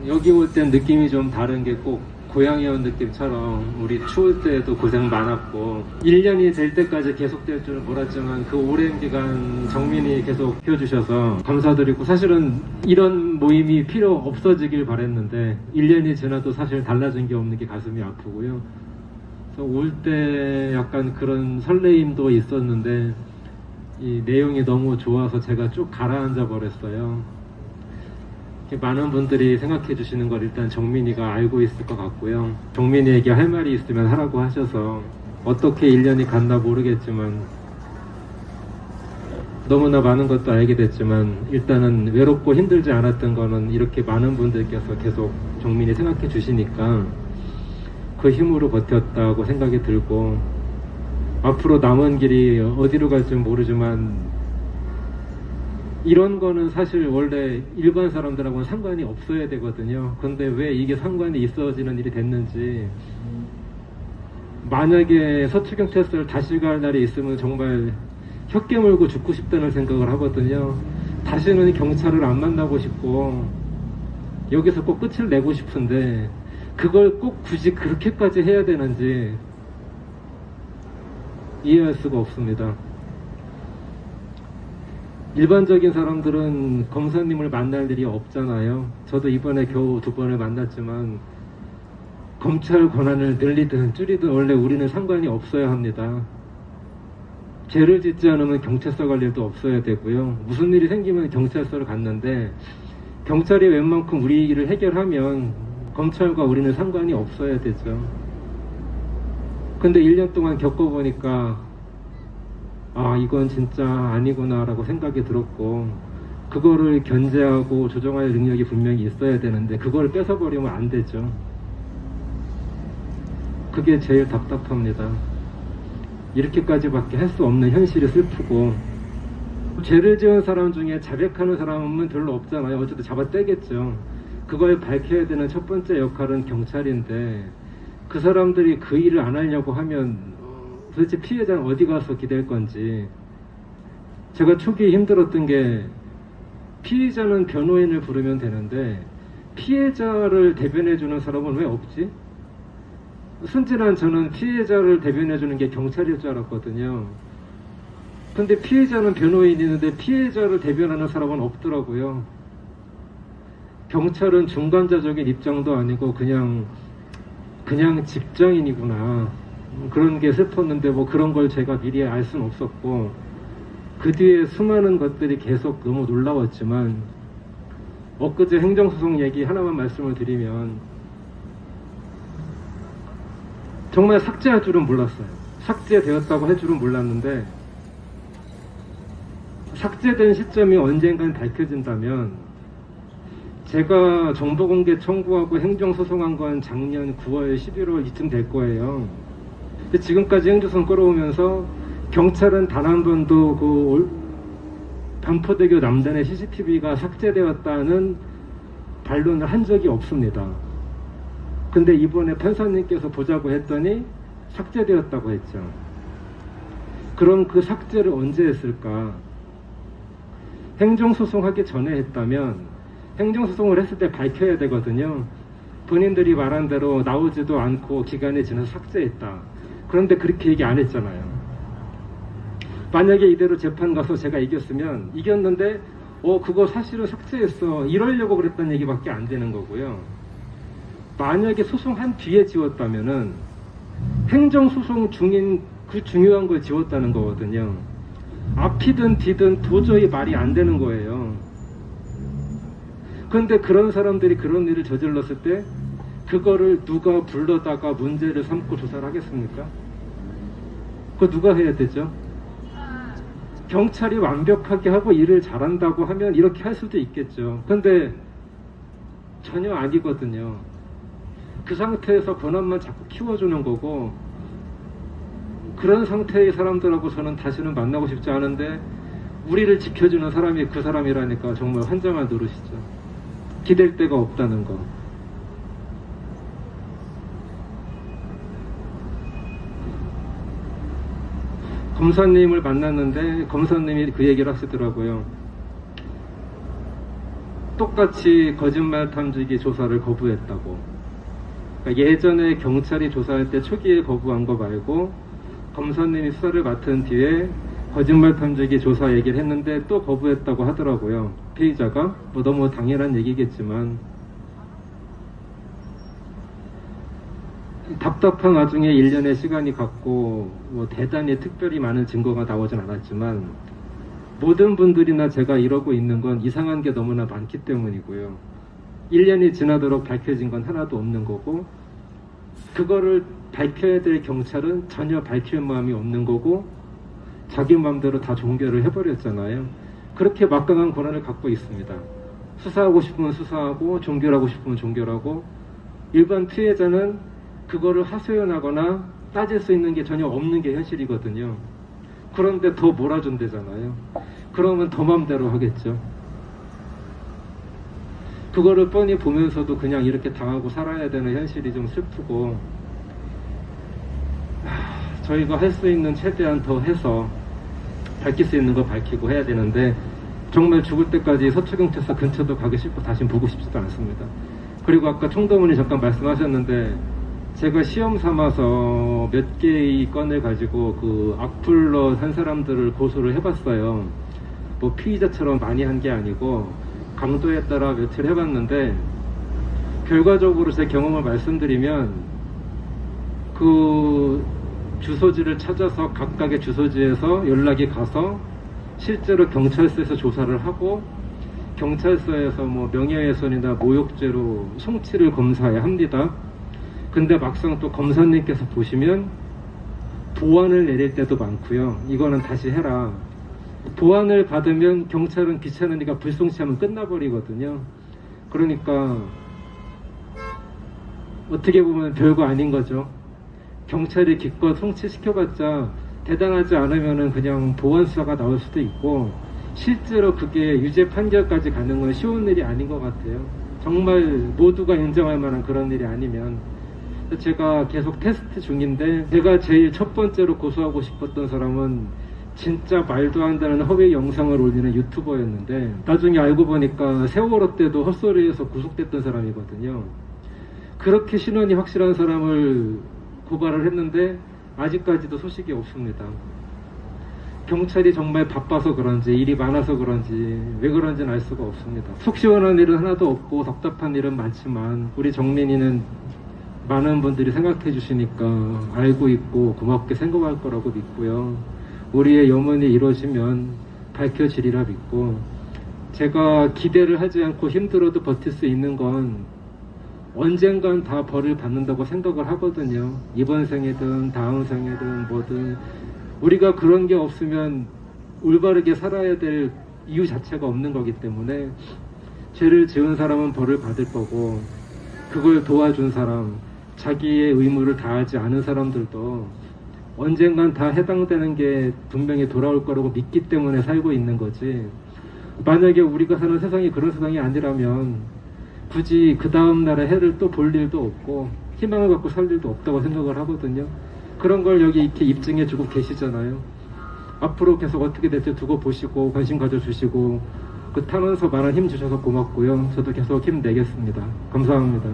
여기 올 땐 느낌이 좀 다른 게 꼭 고향에 온 느낌처럼 우리 추울 때도 고생 많았고 1년이 될 때까지 계속될 줄은 몰랐지만 그 오랜 기간 정민이 계속 해주셔서 감사드리고 사실은 이런 모임이 필요 없어지길 바랬는데 1년이 지나도 사실 달라진 게 없는 게 가슴이 아프고요. 그래서 올 때 약간 그런 설레임도 있었는데 이 내용이 너무 좋아서 제가 쭉 가라앉아 버렸어요. 많은 분들이 생각해 주시는 걸 일단 정민이가 알고 있을 것 같고요. 정민이에게 할 말이 있으면 하라고 하셔서 어떻게 1년이 갔나 모르겠지만 너무나 많은 것도 알게 됐지만 일단은 외롭고 힘들지 않았던 거는 이렇게 많은 분들께서 계속 정민이 생각해 주시니까 그 힘으로 버텼다고 생각이 들고 앞으로 남은 길이 어디로 갈지 모르지만 이런 거는 사실 원래 일반 사람들하고는 상관이 없어야 되거든요. 근데 왜 이게 상관이 있어지는 일이 됐는지 만약에 서초경찰서를 다시 갈 날이 있으면 정말 혀 깨물고 죽고 싶다는 생각을 하거든요. 다시는 경찰을 안 만나고 싶고 여기서 꼭 끝을 내고 싶은데 그걸 꼭 굳이 그렇게까지 해야 되는지 이해할 수가 없습니다. 일반적인 사람들은 검사님을 만날 일이 없잖아요. 저도 이번에 겨우 2번을 만났지만 검찰 권한을 늘리든 줄이든 원래 우리는 상관이 없어야 합니다. 죄를 짓지 않으면 경찰서 갈 일도 없어야 되고요. 무슨 일이 생기면 경찰서를 갔는데 경찰이 웬만큼 우리 일을 해결하면 검찰과 우리는 상관이 없어야 되죠. 근데 1년 동안 겪어보니까 아 이건 진짜 아니구나 라고 생각이 들었고 그거를 견제하고 조정할 능력이 분명히 있어야 되는데 그걸 뺏어버리면 안 되죠. 그게 제일 답답합니다. 이렇게까지밖에 할 수 없는 현실이 슬프고 죄를 지은 사람 중에 자백하는 사람은 별로 없잖아요. 어쨌든 잡아떼겠죠. 그걸 밝혀야 되는 첫 번째 역할은 경찰인데 그 사람들이 그 일을 안 하려고 하면 도대체 피해자는 어디 가서 기댈 건지. 제가 초기에 힘들었던 게 피해자는 변호인을 부르면 되는데 피해자를 대변해주는 사람은 왜 없지? 순진한 저는 피해자를 대변해주는 게 경찰일 줄 알았거든요. 근데 피해자는 변호인이 있는데 피해자를 대변하는 사람은 없더라고요. 경찰은 중간자적인 입장도 아니고 그냥 직장인이구나. 그런 게 슬펐는데 뭐 그런 걸 제가 미리 알 수는 없었고 그 뒤에 수많은 것들이 계속 너무 놀라웠지만 엊그제 행정소송 얘기 하나만 말씀을 드리면 정말 삭제할 줄은 몰랐어요. 삭제되었다고 할 줄은 몰랐는데 삭제된 시점이 언젠간 밝혀진다면 제가 정보공개 청구하고 행정소송한 건 작년 9월, 11월 이쯤 될 거예요. 지금까지 행정소송 끌어오면서 경찰은 단 한 번도 그 반포대교 남단의 CCTV가 삭제되었다는 반론을 한 적이 없습니다. 근데 이번에 판사님께서 보자고 했더니 삭제되었다고 했죠. 그럼 그 삭제를 언제 했을까? 행정소송하기 전에 했다면 행정소송을 했을 때 밝혀야 되거든요. 본인들이 말한 대로 나오지도 않고 기간이 지나서 삭제했다. 그런데 그렇게 얘기 안 했잖아요. 만약에 이대로 재판 가서 제가 이겼는데 그거 사실은 삭제했어 이러려고 그랬다는 얘기밖에 안 되는 거고요. 만약에 소송한 뒤에 지웠다면은 행정소송 중인 그 중요한 걸 지웠다는 거거든요. 앞이든 뒤든 도저히 말이 안 되는 거예요. 그런데 그런 사람들이 그런 일을 저질렀을 때 그거를 누가 불러다가 문제를 삼고 조사를 하겠습니까? 그거 누가 해야 되죠? 경찰이 완벽하게 하고 일을 잘한다고 하면 이렇게 할 수도 있겠죠. 근데 전혀 아니거든요. 그 상태에서 권한만 자꾸 키워주는 거고 그런 상태의 사람들하고 저는 다시는 만나고 싶지 않은데 우리를 지켜주는 사람이 그 사람이라니까 정말 환장할 노릇이죠. 기댈 데가 없다는 거. 검사님을 만났는데 검사님이 그 얘기를 하시더라고요. 똑같이 거짓말 탐지기 조사를 거부했다고. 그러니까 예전에 경찰이 조사할 때 초기에 거부한 거 말고 검사님이 수사를 맡은 뒤에 거짓말 탐지기 조사 얘기를 했는데 또 거부했다고 하더라고요. 피의자가. 뭐 너무 당연한 얘기겠지만 답답한 와중에 1년의 시간이 갔고 뭐 대단히 특별히 많은 증거가 나오진 않았지만 모든 분들이나 제가 이러고 있는 건 이상한 게 너무나 많기 때문이고요. 1년이 지나도록 밝혀진 건 하나도 없는 거고 그거를 밝혀야 될 경찰은 전혀 밝힐 마음이 없는 거고 자기 마음대로 다 종결을 해버렸잖아요. 그렇게 막강한 권한을 갖고 있습니다. 수사하고 싶으면 수사하고 종결하고 싶으면 종결하고 일반 피해자는 그거를 하소연하거나 따질 수 있는 게 전혀 없는 게 현실이거든요. 그런데 더 몰아준대잖아요. 그러면 더 맘대로 하겠죠. 그거를 뻔히 보면서도 그냥 이렇게 당하고 살아야 되는 현실이 좀 슬프고 저희가 할 수 있는 최대한 더 해서 밝힐 수 있는 거 밝히고 해야 되는데 정말 죽을 때까지 서초경찰서 근처도 가기 싫고 다시 보고 싶지도 않습니다. 그리고 아까 총도문이 잠깐 말씀하셨는데 제가 시험 삼아서 몇 개의 건을 가지고 그 악플러 한 사람들을 고소를 해봤어요. 뭐 피의자처럼 많이 한 게 아니고 강도에 따라 며칠 해봤는데 결과적으로 제 경험을 말씀드리면 그 주소지를 찾아서 각각의 주소지에서 연락이 가서 실제로 경찰서에서 조사를 하고 경찰서에서 뭐 명예훼손이나 모욕죄로 송치를 검사해야 합니다. 근데 막상 또 검사님께서 보시면 보완을 내릴 때도 많고요. 이거는 다시 해라. 보완을 받으면 경찰은 귀찮으니까 불송치하면 끝나버리거든요. 그러니까 어떻게 보면 별거 아닌 거죠. 경찰이 기껏 송치시켜봤자 대단하지 않으면은 그냥 보완 수사가 나올 수도 있고 실제로 그게 유죄 판결까지 가는 건 쉬운 일이 아닌 것 같아요. 정말 모두가 인정할 만한 그런 일이 아니면. 제가 계속 테스트 중인데 제가 제일 첫 번째로 고소하고 싶었던 사람은 진짜 말도 안 되는 허위 영상을 올리는 유튜버였는데 나중에 알고 보니까 세월호 때도 헛소리에서 구속됐던 사람이거든요. 그렇게 신원이 확실한 사람을 고발을 했는데 아직까지도 소식이 없습니다. 경찰이 정말 바빠서 그런지 일이 많아서 그런지 왜 그런지는 알 수가 없습니다. 속 시원한 일은 하나도 없고 답답한 일은 많지만 우리 정민이는 많은 분들이 생각해 주시니까 알고 있고 고맙게 생각할 거라고 믿고요. 우리의 염원이 이루어지면 밝혀지리라 믿고 제가 기대를 하지 않고 힘들어도 버틸 수 있는 건 언젠간 다 벌을 받는다고 생각을 하거든요. 이번 생이든 다음 생이든 뭐든 우리가 그런 게 없으면 올바르게 살아야 될 이유 자체가 없는 거기 때문에 죄를 지은 사람은 벌을 받을 거고 그걸 도와준 사람 자기의 의무를 다하지 않은 사람들도 언젠간 다 해당되는 게 분명히 돌아올 거라고 믿기 때문에 살고 있는 거지. 만약에 우리가 사는 세상이 그런 세상이 아니라면 굳이 그 다음 날에 해를 또 볼 일도 없고 희망을 갖고 살 일도 없다고 생각을 하거든요. 그런 걸 여기 이렇게 입증해 주고 계시잖아요. 앞으로 계속 어떻게 될지 두고 보시고 관심 가져주시고 그 타면서 많은 힘 주셔서 고맙고요. 저도 계속 힘내겠습니다. 감사합니다.